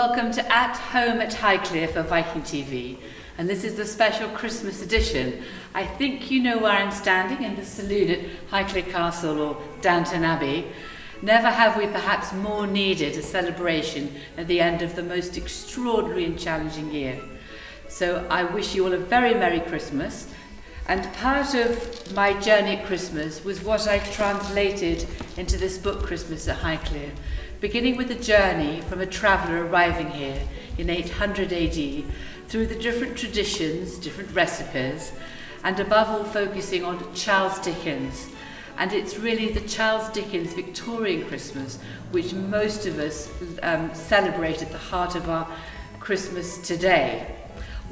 Welcome to At Home at Highclere for Viking.TV, and this is the special Christmas edition. I think you know where I'm standing, in the saloon at Highclere Castle or Downton Abbey. Never have we perhaps more needed a celebration at the end of the most extraordinary and challenging year. So I wish you all a very Merry Christmas. And part of my journey at Christmas was what I translated into this book, Christmas at Highclere, beginning with a journey from a traveller arriving here in 800 AD through the different traditions, different recipes, and above all focusing on Charles Dickens. And it's really the Charles Dickens Victorian Christmas which most of us celebrate at the heart of our Christmas today.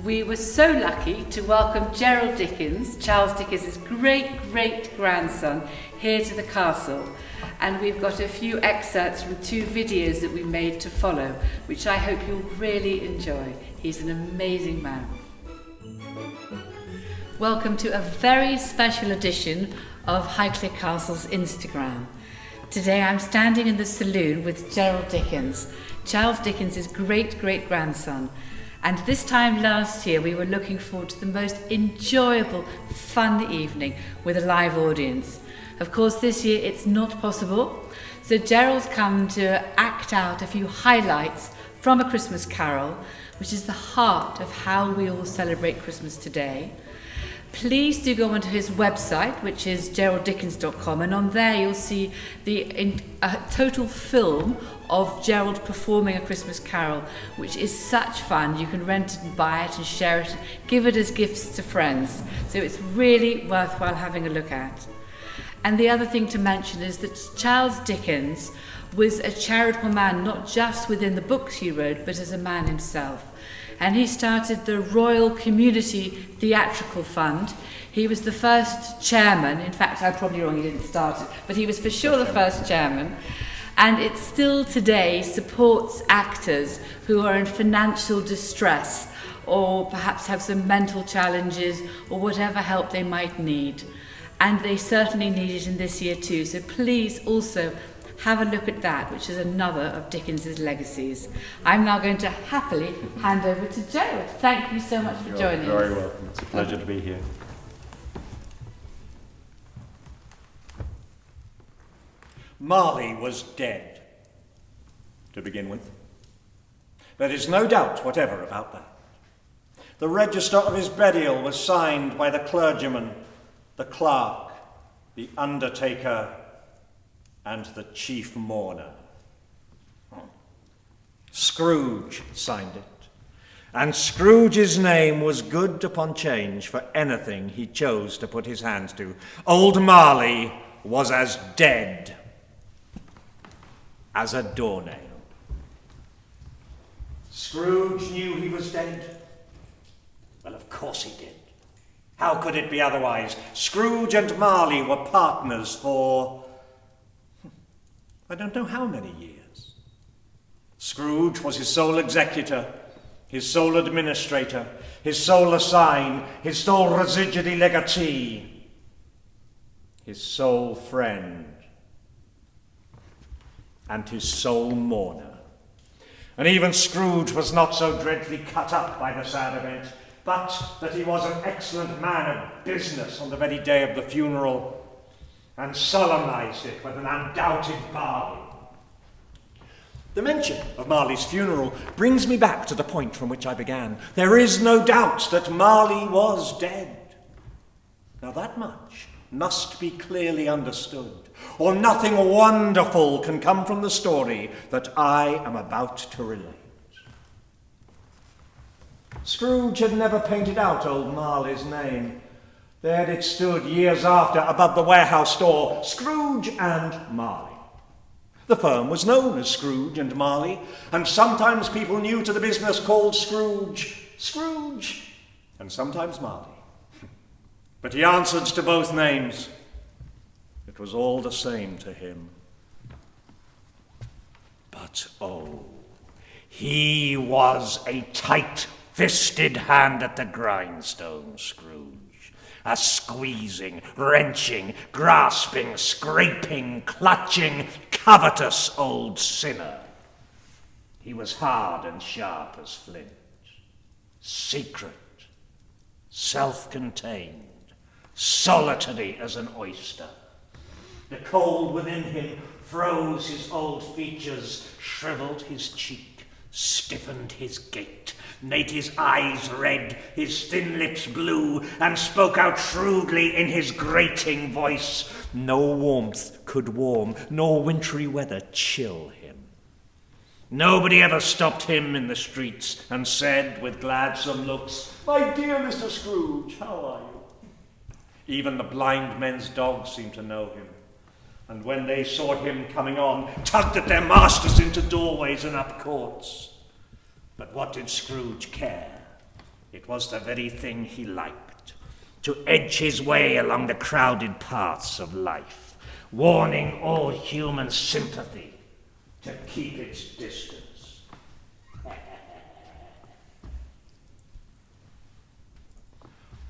We were so lucky to welcome Gerald Dickens, Charles Dickens' great-great-grandson, here to the castle. And we've got a few excerpts from 2 videos that we made to follow, which I hope you'll really enjoy. He's an amazing man. Welcome to a very special edition of Highclere Castle's Instagram. Today I'm standing in the saloon with Gerald Dickens, Charles Dickens' great-great-grandson. And this time last year we were looking forward to the most enjoyable, fun evening with a live audience. Of course, this year it's not possible, so Gerald's come to act out a few highlights from A Christmas Carol, which is the heart of how we all celebrate Christmas today. Please do go onto his website, which is geralddickens.com, and on there you'll see a total film of Gerald performing A Christmas Carol, which is such fun. You can rent it and buy it and share it, give it as gifts to friends. So it's really worthwhile having a look at. And the other thing to mention is that Charles Dickens was a charitable man, not just within the books he wrote, but as a man himself. And he started the Royal Community Theatrical Fund. He was the first chairman. In fact, I'm probably wrong, he didn't start it, but he was for sure the first chairman. And it still today supports actors who are in financial distress or perhaps have some mental challenges or whatever help they might need. And they certainly need it in this year too. So please also have a look at that, which is another of Dickens' legacies. I'm now going to happily hand over to Gerald. Thank you so much for joining us. You're very welcome. It's a pleasure to be here. Marley was dead, to begin with. There is no doubt whatever about that. The register of his burial was signed by the clergyman, the clerk, the undertaker, and the chief mourner. Scrooge signed it, and Scrooge's name was good upon change for anything he chose to put his hands to. Old Marley was as dead as a doornail. Scrooge knew he was dead. Well, of course he did. How could it be otherwise? Scrooge and Marley were partners for I don't know how many years. Scrooge was his sole executor, his sole administrator, his sole assign, his sole residuary legatee, his sole friend, and his sole mourner. And even Scrooge was not so dreadfully cut up by the sad event, but that he was an excellent man of business on the very day of the funeral, and solemnized it with an undoubted bargain. The mention of Marley's funeral brings me back to the point from which I began. There is no doubt that Marley was dead. Now that much must be clearly understood, or nothing wonderful can come from the story that I am about to relate. Scrooge had never painted out old Marley's name. There it stood years after above the warehouse door, Scrooge and Marley. The firm was known as Scrooge and Marley, and sometimes people new to the business called Scrooge, and sometimes Marley. But he answered to both names. It was all the same to him. But oh, he was a tight-fisted hand at the grindstone, Scrooge. A squeezing, wrenching, grasping, scraping, clutching, covetous old sinner. He was hard and sharp as flint, secret, self-contained, solitary as an oyster. The cold within him froze his old features, shriveled his cheek, stiffened his gait, made his eyes red, his thin lips blue, and spoke out shrewdly in his grating voice. No warmth could warm, nor wintry weather chill him. Nobody ever stopped him in the streets and said with gladsome looks, "My dear Mr. Scrooge, how are you?" Even the blind men's dogs seemed to know him, and when they saw him coming on, tugged at their masters into doorways and up courts. But what did Scrooge care? It was the very thing he liked, to edge his way along the crowded paths of life, warning all human sympathy to keep its distance.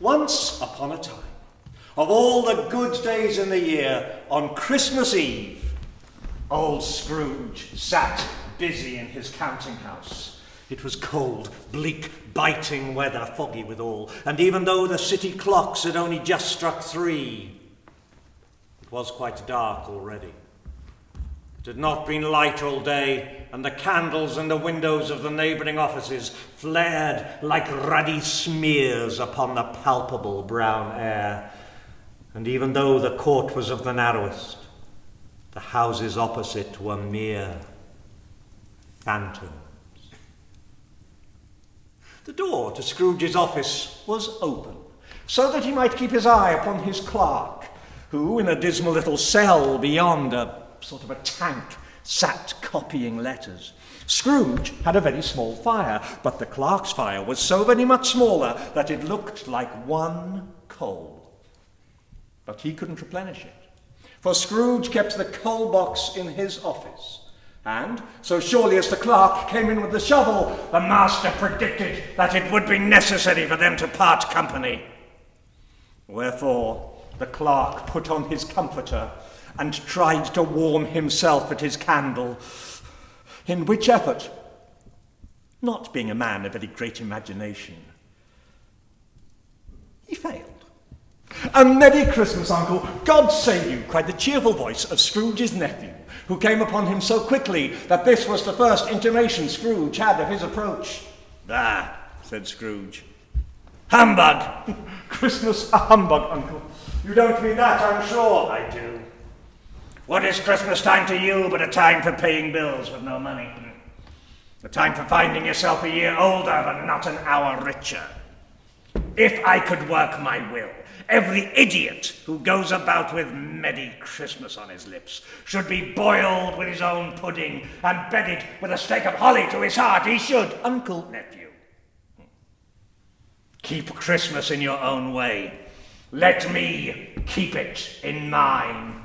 Once upon a time, of all the good days in the year, on Christmas Eve, old Scrooge sat busy in his counting house. It was cold, bleak, biting weather, foggy withal, and even though the city clocks had only just struck 3, it was quite dark already. It had not been light all day, and the candles in the windows of the neighbouring offices flared like ruddy smears upon the palpable brown air. And even though the court was of the narrowest, the houses opposite were mere phantoms. The door to Scrooge's office was open, so that he might keep his eye upon his clerk, who, in a dismal little cell beyond a sort of a tank, sat copying letters. Scrooge had a very small fire, but the clerk's fire was so very much smaller that it looked like one coal. But he couldn't replenish it, for Scrooge kept the coal box in his office. And, so surely as the clerk came in with the shovel, the master predicted that it would be necessary for them to part company. Wherefore, the clerk put on his comforter and tried to warm himself at his candle, in which effort, not being a man of very great imagination, he failed. "A Merry Christmas, Uncle! God save you!" cried the cheerful voice of Scrooge's nephew, who came upon him so quickly that this was the first intimation Scrooge had of his approach. "Ah," said Scrooge. "Humbug!" "Christmas a humbug, Uncle. You don't mean that, I'm sure." "I do. What is Christmas time to you but a time for paying bills with no money? A time for finding yourself a year older but not an hour richer. If I could work my will, every idiot who goes about with Merry Christmas on his lips should be boiled with his own pudding and bedded with a stake of holly to his heart. He should, Uncle, nephew. Keep Christmas in your own way. Let me keep it in mine."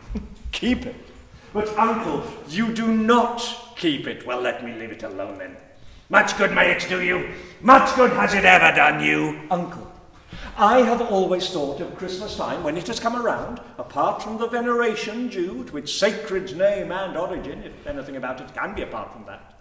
"Keep it? But, Uncle, you do not keep it." "Well, let me leave it alone then. Much good may it do you. Much good has it ever done you." "Uncle, I have always thought of Christmas time, when it has come around, apart from the veneration due to its sacred name and origin, if anything about it can be apart from that,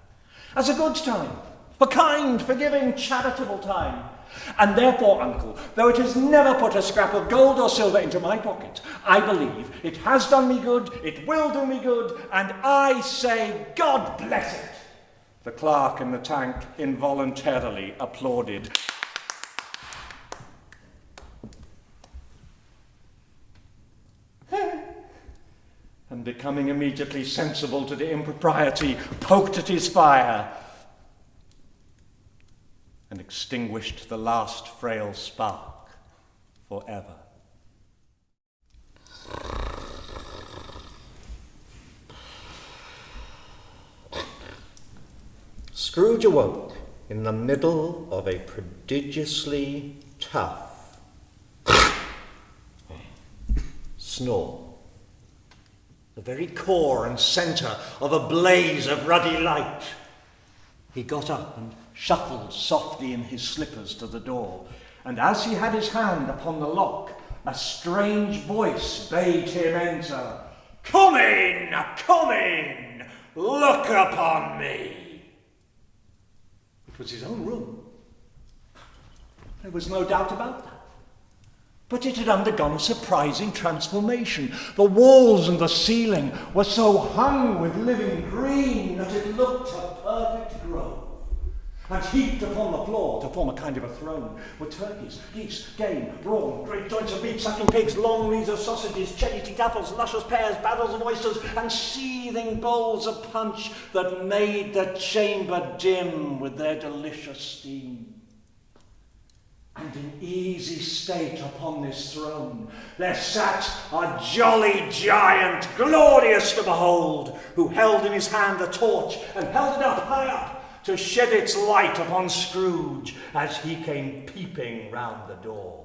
as a good time, a kind, forgiving, charitable time. And therefore, Uncle, though it has never put a scrap of gold or silver into my pocket, I believe it has done me good, it will do me good, and I say, God bless it." The clerk in the tank involuntarily applauded. And becoming immediately sensible to the impropriety, poked at his fire and extinguished the last frail spark forever. Scrooge awoke in the middle of a prodigiously tough snore, the very core and centre of a blaze of ruddy light. He got up and shuffled softly in his slippers to the door, and as he had his hand upon the lock, a strange voice bade him enter. "Come in, look upon me." It was his own room. There was no doubt about that. But it had undergone a surprising transformation. The walls and the ceiling were so hung with living green that it looked a perfect grove. And heaped upon the floor to form a kind of a throne were turkeys, geese, game, brawn, great joints of beef, sucking pigs, long wreaths of sausages, cherry-cheeked apples, luscious pears, barrels of oysters, and seething bowls of punch that made the chamber dim with their delicious steam. And in easy state upon this throne there sat a jolly giant, glorious to behold, who held in his hand a torch and held it up high up to shed its light upon Scrooge as he came peeping round the door.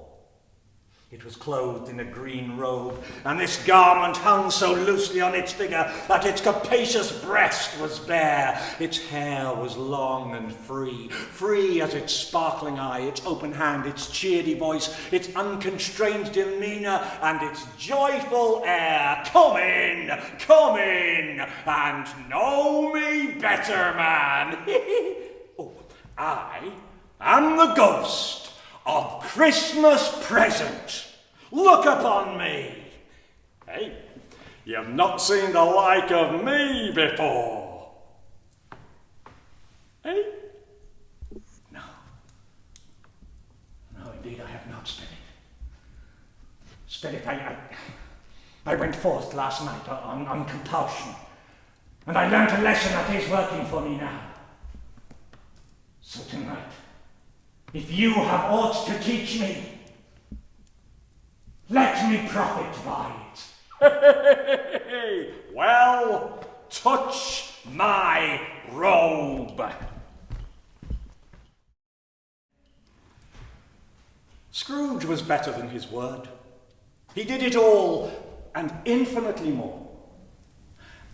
It was clothed in a green robe, and this garment hung so loosely on its figure that its capacious breast was bare. Its hair was long and free, free as its sparkling eye, its open hand, its cheery voice, its unconstrained demeanour, and its joyful air. Come in, and know me better, man. Oh, I am the ghost of Christmas present. Look upon me. Hey, you've not seen the like of me before. Hey? No. No, indeed I have not, Spirit. Spirit, I went forth last night on compulsion, and I learnt a lesson that is working for me now. So tonight, if you have aught to teach me, let me profit by it. Well, touch my robe. Scrooge was better than his word. He did it all and infinitely more.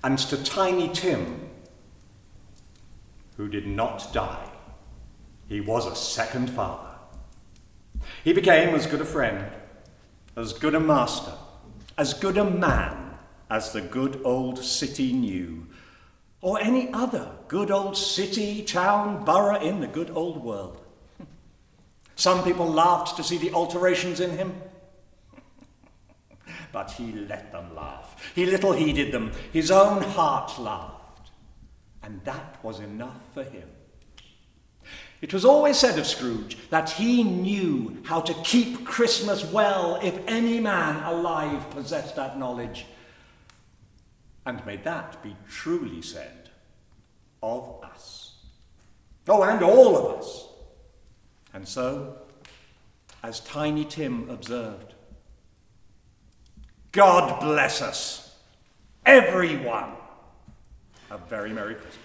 And to Tiny Tim, who did not die, he was a second father. He became as good a friend, as good a master, as good a man as the good old city knew, or any other good old city, town, borough in the good old world. Some people laughed to see the alterations in him, but he let them laugh. He little heeded them. His own heart laughed, and that was enough for him. It was always said of Scrooge that he knew how to keep Christmas well if any man alive possessed that knowledge. And may that be truly said of us. Oh, and all of us. And so, as Tiny Tim observed, God bless us, everyone, a very Merry Christmas.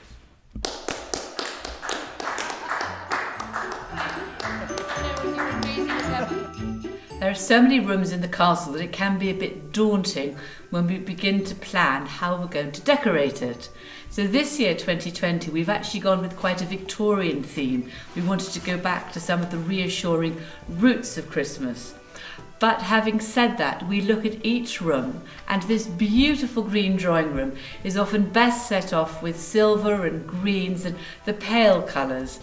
There are so many rooms in the castle that it can be a bit daunting when we begin to plan how we're going to decorate it. So this year, 2020, we've actually gone with quite a Victorian theme. We wanted to go back to some of the reassuring roots of Christmas. But having said that, we look at each room, and this beautiful green drawing room is often best set off with silver and greens and the pale colours.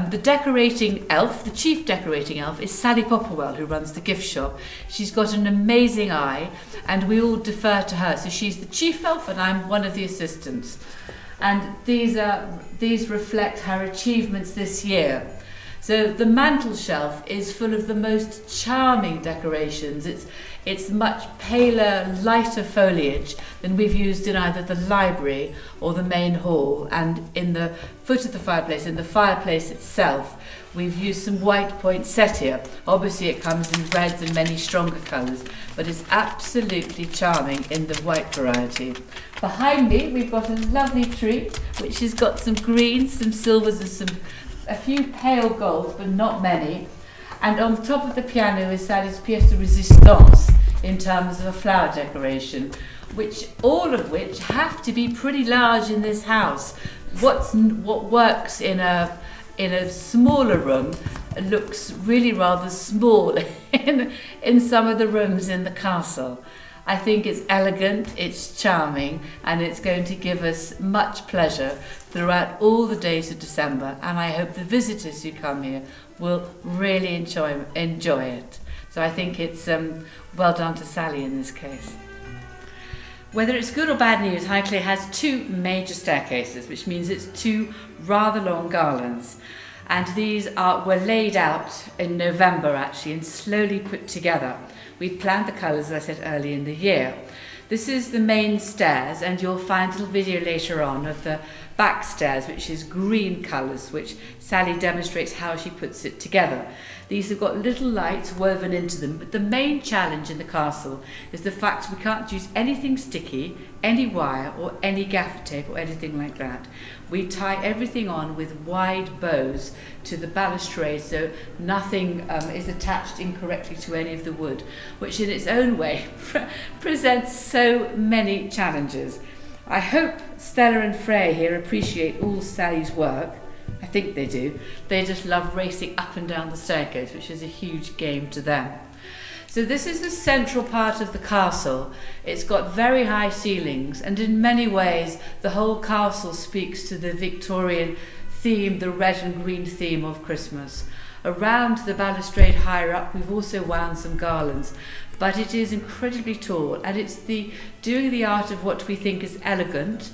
The decorating elf, the chief decorating elf, is Sally Popperwell, who runs the gift shop. She's got an amazing eye, and we all defer to her. So she's the chief elf, and I'm one of the assistants. And these reflect her achievements this year. So the mantel shelf is full of the most charming decorations. It's much paler, lighter foliage than we've used in either the library or the main hall. And in the foot of the fireplace, in the fireplace itself, we've used some white poinsettia. Obviously it comes in reds and many stronger colours, but it's absolutely charming in the white variety. Behind me, we've got a lovely tree, which has got some greens, some silvers and a few pale golds, but not many. And on the top of the piano is Sally's pièce de résistance in terms of a flower decoration, all of which have to be pretty large in this house. What works in a smaller room looks really rather small in some of the rooms in the castle. I think it's elegant, it's charming, and it's going to give us much pleasure throughout all the days of December, and I hope the visitors who come here will really enjoy it. So I think it's well done to Sally in this case. Whether it's good or bad news, Highclere has 2 major staircases, which means it's 2 rather long garlands. And these were laid out in November actually and slowly put together. We've planned the colours, as I said, early in the year. This is the main stairs, and you'll find a little video later on of the back stairs, which is green colours, which Sally demonstrates how she puts it together. These have got little lights woven into them, but the main challenge in the castle is the fact we can't use anything sticky, any wire or any gaffer tape or anything like that. We tie everything on with wide bows to the balustrade so nothing is attached incorrectly to any of the wood, which in its own way presents so many challenges. I hope Stella and Freya here appreciate all Sally's work. I think they do. They just love racing up and down the staircase, which is a huge game to them. So this is the central part of the castle. It's got very high ceilings, and in many ways the whole castle speaks to the Victorian theme, the red and green theme of Christmas. Around the balustrade higher up we've also wound some garlands, but it is incredibly tall, and it's doing the art of what we think is elegant,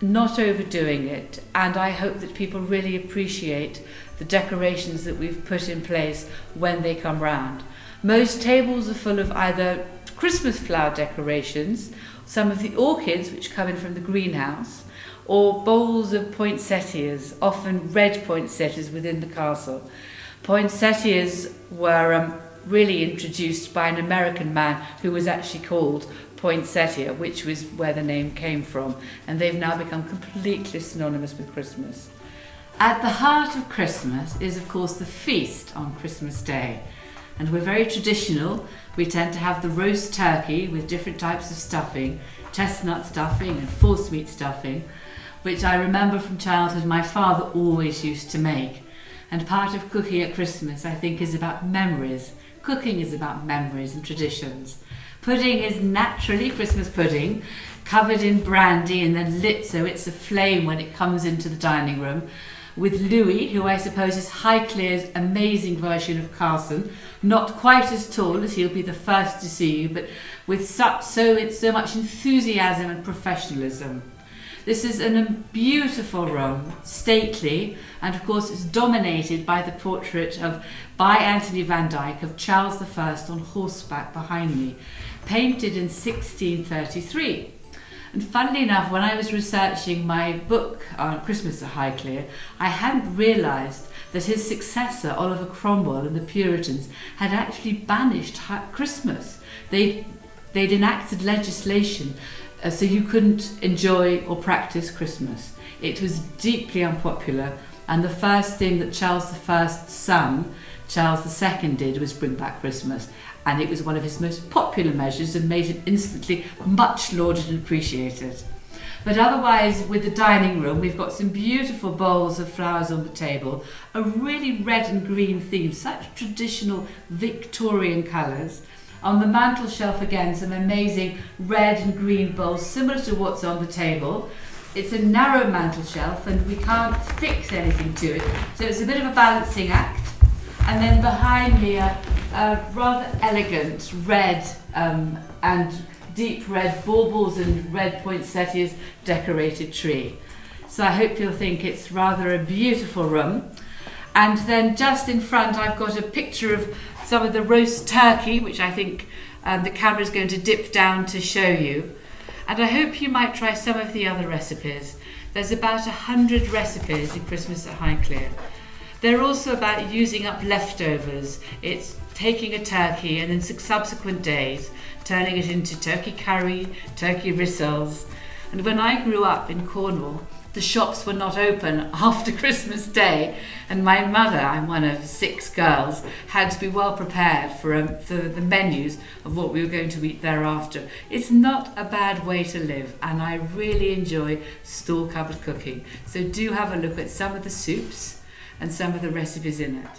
not overdoing it, and I hope that people really appreciate the decorations that we've put in place when they come round. Most tables are full of either Christmas flower decorations, some of the orchids which come in from the greenhouse, or bowls of poinsettias, often red poinsettias within the castle. Poinsettias were really introduced by an American man who was actually called poinsettia, which was where the name came from, and they've now become completely synonymous with Christmas. At the heart of Christmas is, of course, the feast on Christmas Day, and we're very traditional. We tend to have the roast turkey with different types of stuffing, chestnut stuffing and forcemeat stuffing, which I remember from childhood my father always used to make. And part of cooking at Christmas, I think, is about memories. Cooking is about memories and traditions. Pudding is naturally Christmas pudding, covered in brandy and then lit so it's a flame when it comes into the dining room, with Louis, who I suppose is Highclere's amazing version of Carson, not quite as tall as he'll be the first to see you, but with so much enthusiasm and professionalism. This is a beautiful room, stately, and of course it's dominated by the portrait by Anthony van Dyck of Charles I on horseback behind me, painted in 1633. And funnily enough, when I was researching my book on Christmas at Highclere, I hadn't realised that his successor, Oliver Cromwell and the Puritans, had actually banished Christmas. They'd enacted legislation so you couldn't enjoy or practice Christmas. It was deeply unpopular, and the first thing that Charles I's son, Charles II, did was bring back Christmas, and it was one of his most popular measures and made it instantly much lauded and appreciated. But otherwise, with the dining room, we've got some beautiful bowls of flowers on the table, a really red and green theme, such traditional Victorian colours. On the mantel shelf again, some amazing red and green bowls, similar to what's on the table. It's a narrow mantel shelf and we can't fix anything to it, so it's a bit of a balancing act. And then behind me a rather elegant red and deep red baubles and red poinsettias decorated tree. So I hope you'll think it's rather a beautiful room. And then just in front I've got a picture of some of the roast turkey, which I think the camera is going to dip down to show you. And I hope you might try some of the other recipes. There's about 100 recipes in Christmas at Highclere. They're also about using up leftovers. It's taking a turkey and in subsequent days turning it into turkey curry, turkey rissoles. And when I grew up in Cornwall, the shops were not open after Christmas Day, and my mother, I'm one of 6 girls, had to be well prepared for the menus of what we were going to eat thereafter. It's not a bad way to live, and I really enjoy store cupboard cooking. So do have a look at some of the soups and some of the recipes in it.